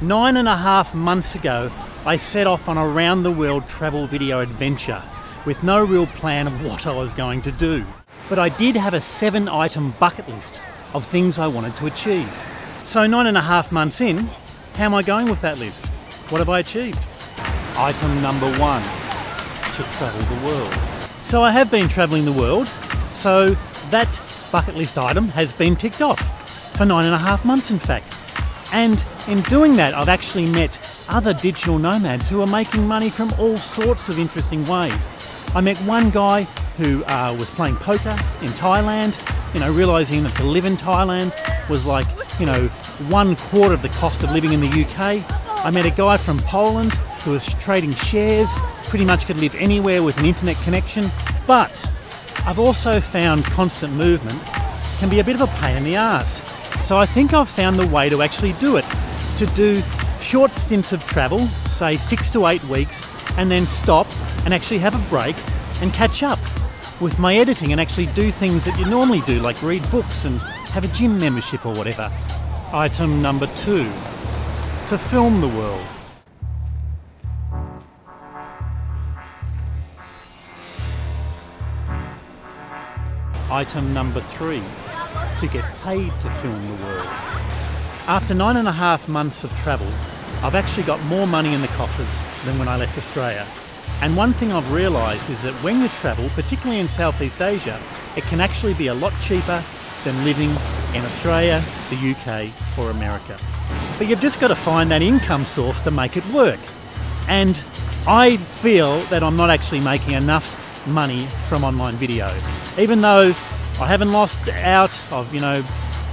9.5 months ago, I set off on a round-the-world travel video adventure with no real plan of what I was going to do. But I did have a 7-item bucket list of things I wanted to achieve. So 9.5 months in, how am I going with that list? What have I achieved? Item number 1, to travel the world. So I have been travelling the world, so that bucket list item has been ticked off for 9.5 months in fact. And in doing that, I've actually met other digital nomads who are making money from all sorts of interesting ways. I met one guy who was playing poker in Thailand, realising that to live in Thailand was like, 1/4 of the cost of living in the UK. I met a guy from Poland who was trading shares, pretty much could live anywhere with an internet connection. But I've also found constant movement can be a bit of a pain in the arse. So I think I've found the way to actually do it, to do short stints of travel, say 6 to 8 weeks, and then stop and actually have a break and catch up with my editing and actually do things that you normally do, like read books and have a gym membership or whatever. Item number 2, to film the world. Item number 3, to get paid to film the world. After 9.5 months of travel, I've actually got more money in the coffers than when I left Australia. And one thing I've realised is that when you travel, particularly in Southeast Asia, it can actually be a lot cheaper than living in Australia, the UK or America. But you've just got to find that income source to make it work. And I feel that I'm not actually making enough money from online video. Even though I haven't lost out, I've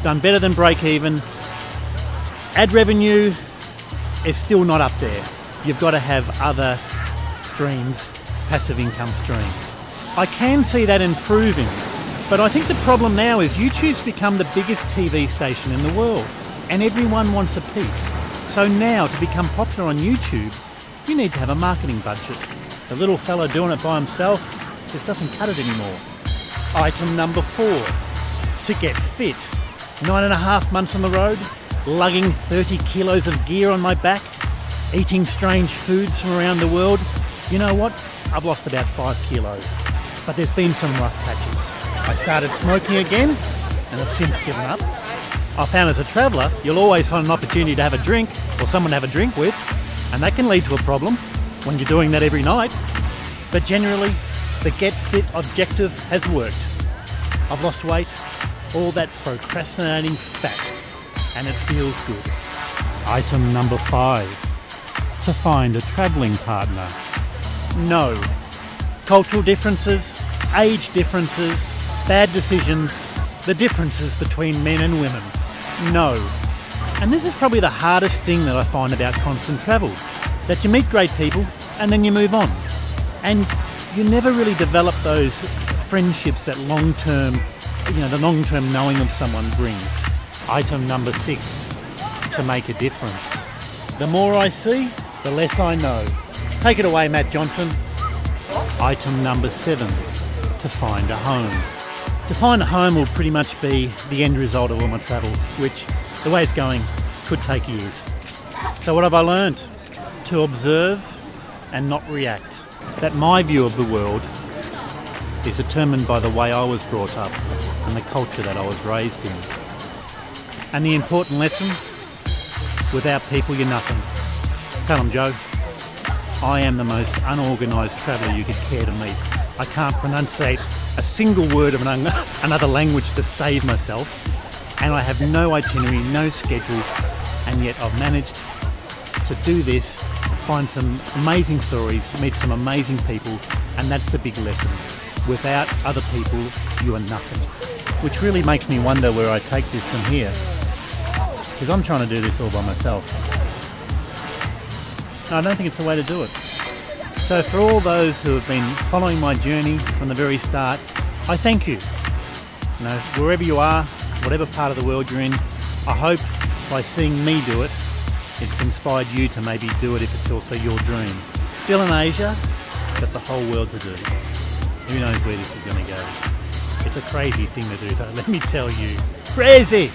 done better than break even, ad revenue is still not up there. You've got to have other streams, passive income streams. I can see that improving, but I think the problem now is YouTube's become the biggest TV station in the world and everyone wants a piece. So now to become popular on YouTube, you need to have a marketing budget. The little fella doing it by himself just doesn't cut it anymore. Item number 4, to get fit. 9.5 months on the road, lugging 30 kilos of gear on my back, eating strange foods from around the world. You know what? I've lost about 5 kilos, but there's been some rough patches. I started smoking again, and I've since given up. I found as a traveller, you'll always find an opportunity to have a drink, or someone to have a drink with, and that can lead to a problem when you're doing that every night. But generally, the Get Fit objective has worked. I've lost weight, all that procrastinating fat, and it feels good. Item number 5, to find a travelling partner. No. Cultural differences, age differences, bad decisions, the differences between men and women. No. And this is probably the hardest thing that I find about constant travel, that you meet great people and then you move on. And you never really develop those friendships that long-term, the long-term knowing of someone brings. Item number 6, to make a difference. The more I see, the less I know. Take it away, Matt Johnson. Item number 7, to find a home. To find a home will pretty much be the end result of all my travels, which, the way it's going, could take years. So what have I learned? To observe and not react. That my view of the world is determined by the way I was brought up and the culture that I was raised in. And the important lesson, without people you're nothing. Tell them, Joe, I am the most unorganised traveller you could care to meet. I can't pronunciate a single word of another language to save myself, and I have no itinerary, no schedule, and yet I've managed to do this, find some amazing stories, meet some amazing people, and that's the big lesson. Without other people, you are nothing. Which really makes me wonder where I take this from here, because I'm trying to do this all by myself. No, I don't think it's the way to do it. So for all those who have been following my journey from the very start, I thank you. Wherever you are, whatever part of the world you're in, I hope by seeing me do it, it's inspired you to maybe do it if it's also your dream. Still in Asia, but the whole world to do. Who knows where this is going to go. It's a crazy thing to do though, let me tell you. Crazy!